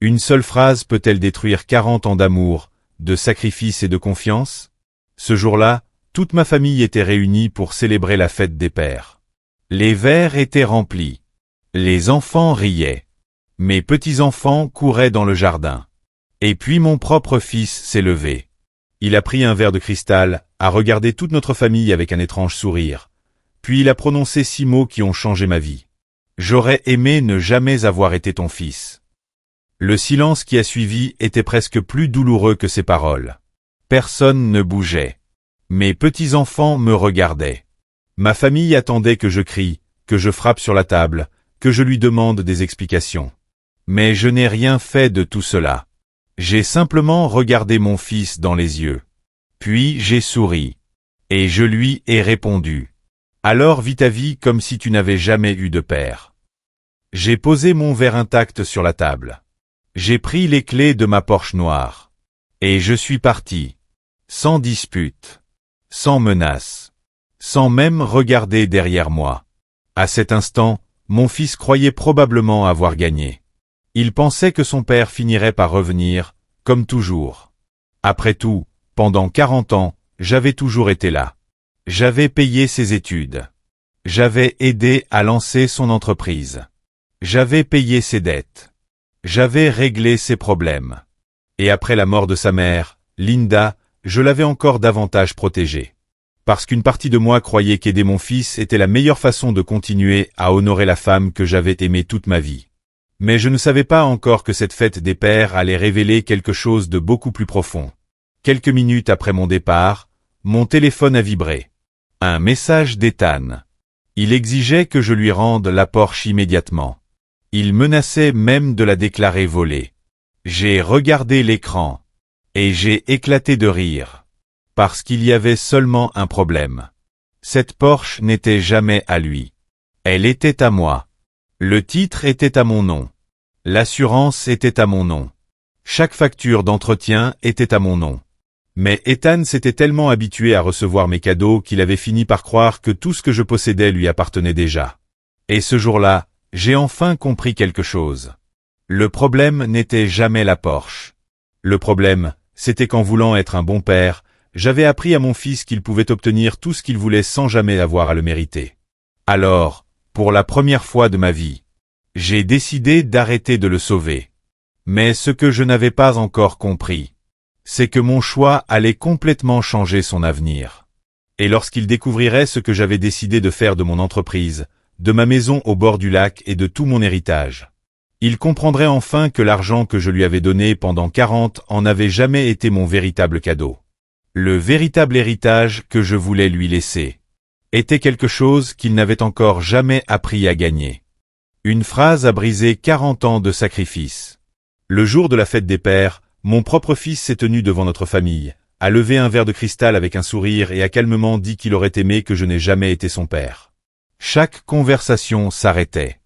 Une seule phrase peut-elle détruire 40 ans d'amour, de sacrifice et de confiance? Ce jour-là, toute ma famille était réunie pour célébrer la fête des pères. Les verres étaient remplis. Les enfants riaient. Mes petits-enfants couraient dans le jardin. Et puis mon propre fils s'est levé. Il a pris un verre de cristal, a regardé toute notre famille avec un étrange sourire. Puis il a prononcé 6 mots qui ont changé ma vie. J'aurais aimé ne jamais avoir été ton fils. Le silence qui a suivi était presque plus douloureux que ces paroles. Personne ne bougeait. Mes petits-enfants me regardaient. Ma famille attendait que je crie, que je frappe sur la table, que je lui demande des explications. Mais je n'ai rien fait de tout cela. J'ai simplement regardé mon fils dans les yeux. Puis j'ai souri. Et je lui ai répondu. Alors vis ta vie comme si tu n'avais jamais eu de père. J'ai posé mon verre intact sur la table. J'ai pris les clés de ma Porsche noire. Et je suis parti. Sans dispute. Sans menace. Sans même regarder derrière moi. À cet instant, mon fils croyait probablement avoir gagné. Il pensait que son père finirait par revenir, comme toujours. Après tout, pendant 40 ans, j'avais toujours été là. J'avais payé ses études. J'avais aidé à lancer son entreprise. J'avais payé ses dettes. J'avais réglé ses problèmes. Et après la mort de sa mère, Linda, je l'avais encore davantage protégé. Parce qu'une partie de moi croyait qu'aider mon fils était la meilleure façon de continuer à honorer la femme que j'avais aimée toute ma vie. Mais je ne savais pas encore que cette fête des pères allait révéler quelque chose de beaucoup plus profond. Quelques minutes après mon départ, mon téléphone a vibré. Un message d'Ethan. Il exigeait que je lui rende la Porsche immédiatement. Il menaçait même de la déclarer volée. J'ai regardé l'écran. Et j'ai éclaté de rire. Parce qu'il y avait seulement un problème. Cette Porsche n'était jamais à lui. Elle était à moi. Le titre était à mon nom. L'assurance était à mon nom. Chaque facture d'entretien était à mon nom. Mais Ethan s'était tellement habitué à recevoir mes cadeaux qu'il avait fini par croire que tout ce que je possédais lui appartenait déjà. Et ce jour-là, j'ai enfin compris quelque chose. Le problème n'était jamais la Porsche. Le problème, c'était qu'en voulant être un bon père, j'avais appris à mon fils qu'il pouvait obtenir tout ce qu'il voulait sans jamais avoir à le mériter. Alors, pour la première fois de ma vie, j'ai décidé d'arrêter de le sauver. Mais ce que je n'avais pas encore compris, c'est que mon choix allait complètement changer son avenir. Et lorsqu'il découvrirait ce que j'avais décidé de faire de mon entreprise, de ma maison au bord du lac et de tout mon héritage, il comprendrait enfin que l'argent que je lui avais donné pendant 40 ans n'avait jamais été mon véritable cadeau. Le véritable héritage que je voulais lui laisser était quelque chose qu'il n'avait encore jamais appris à gagner. Une phrase a brisé 40 ans de sacrifice. Le jour de la fête des pères, mon propre fils s'est tenu devant notre famille, a levé un verre de cristal avec un sourire et a calmement dit qu'il aurait aimé que je n'ai jamais été son père. Chaque conversation s'arrêtait.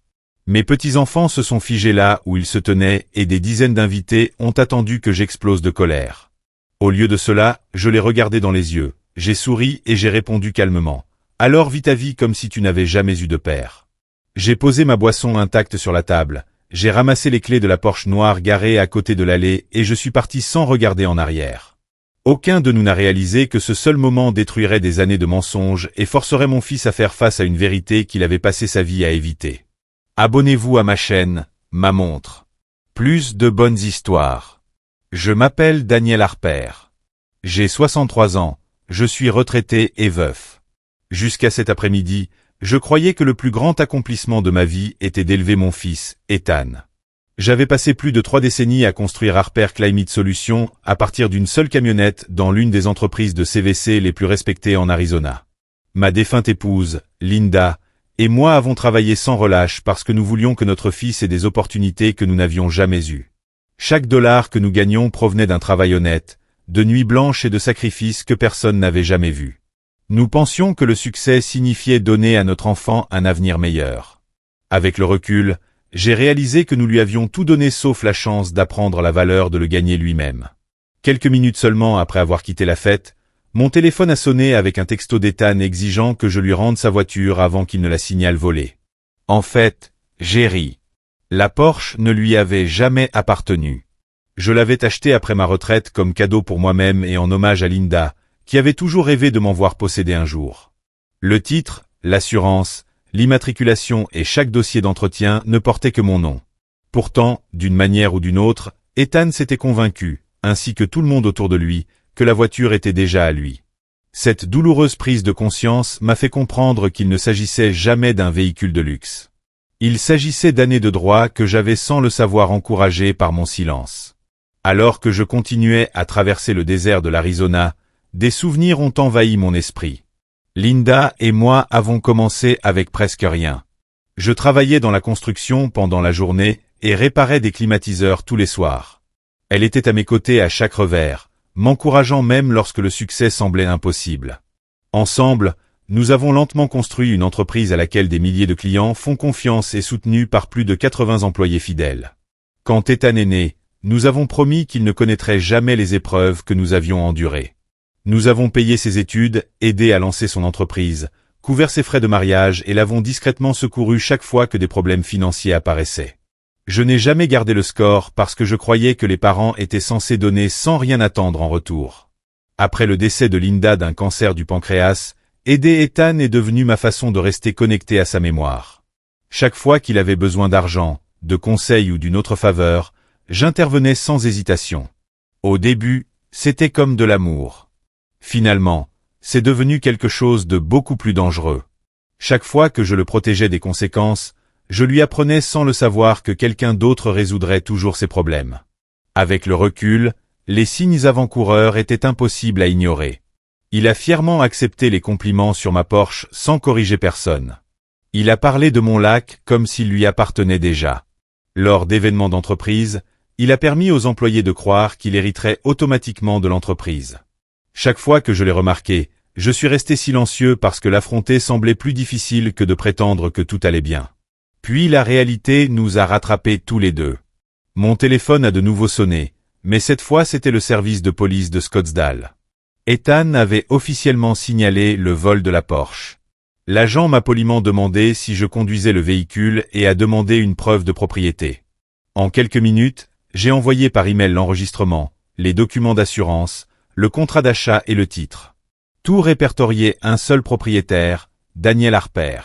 Mes petits-enfants se sont figés là où ils se tenaient et des dizaines d'invités ont attendu que j'explose de colère. Au lieu de cela, je les regardais dans les yeux, j'ai souri et j'ai répondu calmement. Alors vis ta vie comme si tu n'avais jamais eu de père. J'ai posé ma boisson intacte sur la table, j'ai ramassé les clés de la Porsche noire garée à côté de l'allée et je suis parti sans regarder en arrière. Aucun de nous n'a réalisé que ce seul moment détruirait des années de mensonges et forcerait mon fils à faire face à une vérité qu'il avait passé sa vie à éviter. Abonnez-vous à ma chaîne, ma montre. Plus de bonnes histoires. Je m'appelle Daniel Harper. J'ai 63 ans, je suis retraité et veuf. Jusqu'à cet après-midi, je croyais que le plus grand accomplissement de ma vie était d'élever mon fils, Ethan. J'avais passé plus de 3 décennies à construire Harper Climate Solutions à partir d'une seule camionnette dans l'une des entreprises de CVC les plus respectées en Arizona. Ma défunte épouse, Linda, et moi avons travaillé sans relâche parce que nous voulions que notre fils ait des opportunités que nous n'avions jamais eues. Chaque dollar que nous gagnions provenait d'un travail honnête, de nuits blanches et de sacrifices que personne n'avait jamais vus. Nous pensions que le succès signifiait donner à notre enfant un avenir meilleur. Avec le recul, j'ai réalisé que nous lui avions tout donné sauf la chance d'apprendre la valeur de le gagner lui-même. Quelques minutes seulement après avoir quitté la fête, mon téléphone a sonné avec un texto d'Ethan exigeant que je lui rende sa voiture avant qu'il ne la signale volée. En fait, j'ai ri. La Porsche ne lui avait jamais appartenu. Je l'avais achetée après ma retraite comme cadeau pour moi-même et en hommage à Linda, qui avait toujours rêvé de m'en voir posséder un jour. Le titre, l'assurance, l'immatriculation et chaque dossier d'entretien ne portaient que mon nom. Pourtant, d'une manière ou d'une autre, Ethan s'était convaincu, ainsi que tout le monde autour de lui, que la voiture était déjà à lui. Cette douloureuse prise de conscience m'a fait comprendre qu'il ne s'agissait jamais d'un véhicule de luxe. Il s'agissait d'années de droit que j'avais sans le savoir encouragées par mon silence. Alors que je continuais à traverser le désert de l'Arizona, des souvenirs ont envahi mon esprit. Linda et moi avons commencé avec presque rien. Je travaillais dans la construction pendant la journée et réparais des climatiseurs tous les soirs. Elle était à mes côtés à chaque revers, m'encourageant même lorsque le succès semblait impossible. Ensemble, nous avons lentement construit une entreprise à laquelle des milliers de clients font confiance et soutenue par plus de 80 employés fidèles. Quand Ethan est né, nous avons promis qu'il ne connaîtrait jamais les épreuves que nous avions endurées. Nous avons payé ses études, aidé à lancer son entreprise, couvert ses frais de mariage et l'avons discrètement secouru chaque fois que des problèmes financiers apparaissaient. Je n'ai jamais gardé le score parce que je croyais que les parents étaient censés donner sans rien attendre en retour. Après le décès de Linda d'un cancer du pancréas, aider Ethan est devenu ma façon de rester connecté à sa mémoire. Chaque fois qu'il avait besoin d'argent, de conseils ou d'une autre faveur, j'intervenais sans hésitation. Au début, c'était comme de l'amour. Finalement, c'est devenu quelque chose de beaucoup plus dangereux. Chaque fois que je le protégeais des conséquences, je lui apprenais sans le savoir que quelqu'un d'autre résoudrait toujours ses problèmes. Avec le recul, les signes avant-coureurs étaient impossibles à ignorer. Il a fièrement accepté les compliments sur ma Porsche sans corriger personne. Il a parlé de mon lac comme s'il lui appartenait déjà. Lors d'événements d'entreprise, il a permis aux employés de croire qu'il hériterait automatiquement de l'entreprise. Chaque fois que je l'ai remarqué, je suis resté silencieux parce que l'affronter semblait plus difficile que de prétendre que tout allait bien. Puis la réalité nous a rattrapés tous les deux. Mon téléphone a de nouveau sonné, mais cette fois c'était le service de police de Scottsdale. Ethan avait officiellement signalé le vol de la Porsche. L'agent m'a poliment demandé si je conduisais le véhicule et a demandé une preuve de propriété. En quelques minutes, j'ai envoyé par email l'enregistrement, les documents d'assurance, le contrat d'achat et le titre. Tout répertorié un seul propriétaire, Daniel Harper.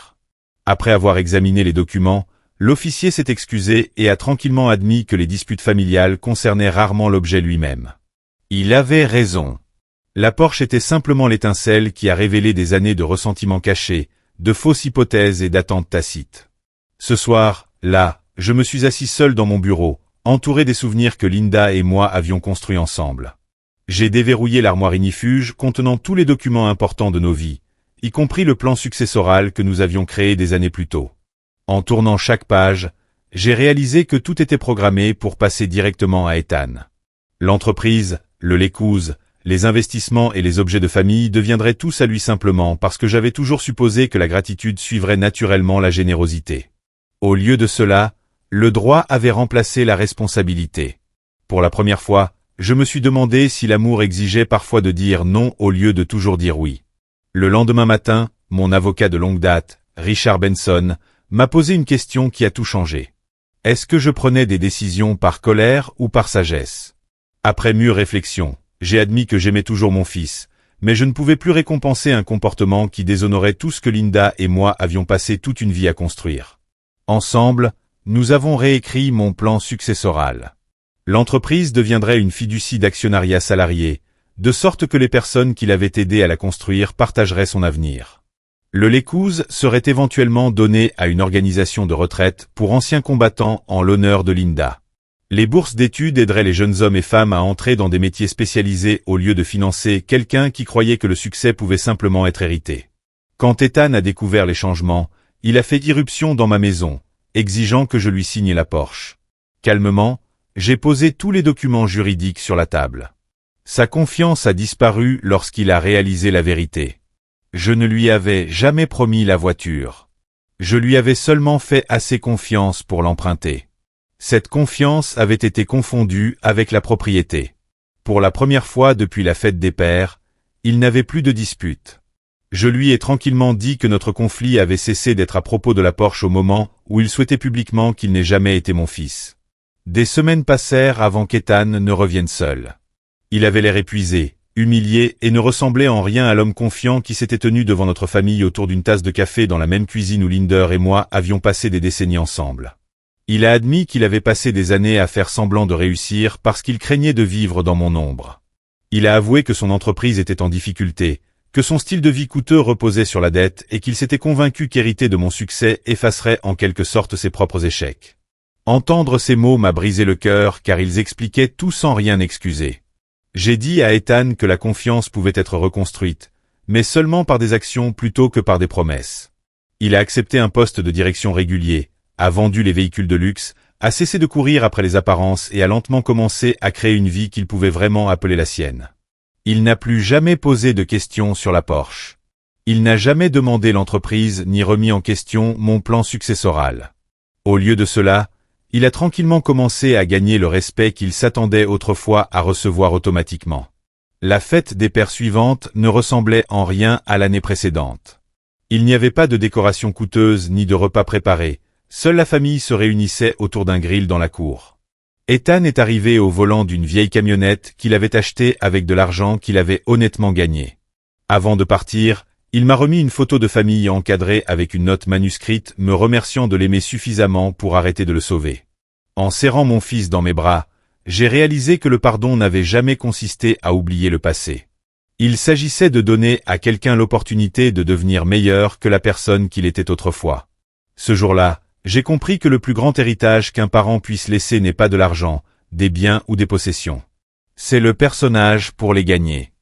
Après avoir examiné les documents, l'officier s'est excusé et a tranquillement admis que les disputes familiales concernaient rarement l'objet lui-même. Il avait raison. La Porsche était simplement l'étincelle qui a révélé des années de ressentiments cachés, de fausses hypothèses et d'attentes tacites. Ce soir, là, je me suis assis seul dans mon bureau, entouré des souvenirs que Linda et moi avions construits ensemble. J'ai déverrouillé l'armoire ignifuge contenant tous les documents importants de nos vies, y compris le plan successoral que nous avions créé des années plus tôt. En tournant chaque page, j'ai réalisé que tout était programmé pour passer directement à Ethan. L'entreprise, le l'épouse, les investissements et les objets de famille deviendraient tous à lui simplement parce que j'avais toujours supposé que la gratitude suivrait naturellement la générosité. Au lieu de cela, le droit avait remplacé la responsabilité. Pour la première fois, je me suis demandé si l'amour exigeait parfois de dire non au lieu de toujours dire oui. Le lendemain matin, mon avocat de longue date, Richard Benson, m'a posé une question qui a tout changé. Est-ce que je prenais des décisions par colère ou par sagesse? Après mûre réflexion, j'ai admis que j'aimais toujours mon fils, mais je ne pouvais plus récompenser un comportement qui déshonorait tout ce que Linda et moi avions passé toute une vie à construire. Ensemble, nous avons réécrit mon plan successoral. L'entreprise deviendrait une fiducie d'actionnariat salarié, de sorte que les personnes qui l'avaient aidé à la construire partageraient son avenir. Le l'épouse serait éventuellement donné à une organisation de retraite pour anciens combattants en l'honneur de Linda. Les bourses d'études aideraient les jeunes hommes et femmes à entrer dans des métiers spécialisés au lieu de financer quelqu'un qui croyait que le succès pouvait simplement être hérité. Quand Ethan a découvert les changements, il a fait irruption dans ma maison, exigeant que je lui signe la Porsche. Calmement, j'ai posé tous les documents juridiques sur la table. Sa confiance a disparu lorsqu'il a réalisé la vérité. Je ne lui avais jamais promis la voiture. Je lui avais seulement fait assez confiance pour l'emprunter. Cette confiance avait été confondue avec la propriété. Pour la première fois depuis la fête des pères, il n'avait plus de dispute. Je lui ai tranquillement dit que notre conflit avait cessé d'être à propos de la Porsche au moment où il souhaitait publiquement qu'il n'ait jamais été mon fils. Des semaines passèrent avant qu'Ethan ne revienne seul. Il avait l'air épuisé, humilié et ne ressemblait en rien à l'homme confiant qui s'était tenu devant notre famille autour d'une tasse de café dans la même cuisine où Linder et moi avions passé des décennies ensemble. Il a admis qu'il avait passé des années à faire semblant de réussir parce qu'il craignait de vivre dans mon ombre. Il a avoué que son entreprise était en difficulté, que son style de vie coûteux reposait sur la dette et qu'il s'était convaincu qu'hériter de mon succès effacerait en quelque sorte ses propres échecs. Entendre ces mots m'a brisé le cœur car ils expliquaient tout sans rien excuser. J'ai dit à Ethan que la confiance pouvait être reconstruite, mais seulement par des actions plutôt que par des promesses. Il a accepté un poste de direction régulier, a vendu les véhicules de luxe, a cessé de courir après les apparences et a lentement commencé à créer une vie qu'il pouvait vraiment appeler la sienne. Il n'a plus jamais posé de questions sur la Porsche. Il n'a jamais demandé l'entreprise ni remis en question mon plan successoral. Au lieu de cela, il a tranquillement commencé à gagner le respect qu'il s'attendait autrefois à recevoir automatiquement. La fête des pères suivante ne ressemblait en rien à l'année précédente. Il n'y avait pas de décoration coûteuse ni de repas préparés. Seule la famille se réunissait autour d'un grill dans la cour. Ethan est arrivé au volant d'une vieille camionnette qu'il avait achetée avec de l'argent qu'il avait honnêtement gagné. Avant de partir, il m'a remis une photo de famille encadrée avec une note manuscrite me remerciant de l'aimer suffisamment pour arrêter de le sauver. En serrant mon fils dans mes bras, j'ai réalisé que le pardon n'avait jamais consisté à oublier le passé. Il s'agissait de donner à quelqu'un l'opportunité de devenir meilleur que la personne qu'il était autrefois. Ce jour-là, j'ai compris que le plus grand héritage qu'un parent puisse laisser n'est pas de l'argent, des biens ou des possessions. C'est le personnage pour les gagner.